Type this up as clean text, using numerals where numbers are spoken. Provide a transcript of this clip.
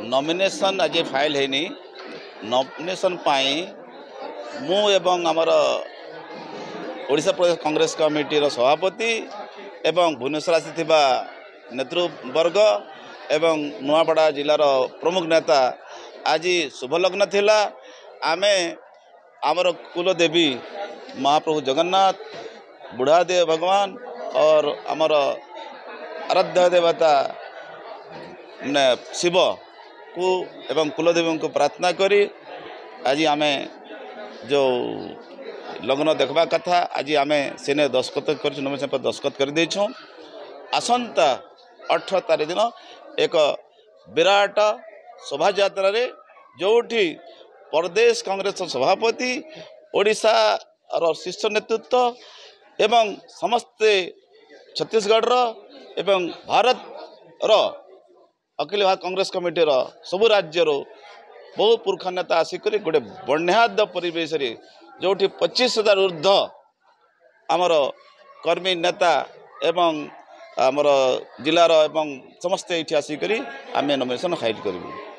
Nomination आज file है nomination पाई मु एवं आमर ओडिशा प्रदेश कांग्रेस कमिटी सभापति एवं भुवनेश्वर आसी नेतृवर्ग एवं नुआपड़ा जिलार प्रमुख नेता आज शुभलग्न थिला आमे आमर कुलदेवी महाप्रभु जगन्नाथ बुढ़ादेव भगवान और आमर आराध्य देवता शिव को एवं कुलदेवी को प्रार्थना करी आज आमे जो लग्न देखबा कथा आज आमे सेने दस्खत कर नमिनेशन पर दस्खत कर देछो। आसंता 18 तारीख दिन एक विराट शोभा यात्रा रे जोठी प्रदेश कांग्रेस सभापति ओडिशा रो शीर्ष नेतृत्व एवं समस्ते छत्तीसगढ़ एवं भारत रो अखिल भारत कांग्रेस कमिटी रो सबु राज्य रो बहु पुरखा नेता आसिक गोटे बन्याद परिवेश जोठी 25,000 ऊर्ध आमर कर्मी नेता एवं आमर जिलार एवं समस्ते ये आसिक आम नॉमिनेशन फाइल करूँ।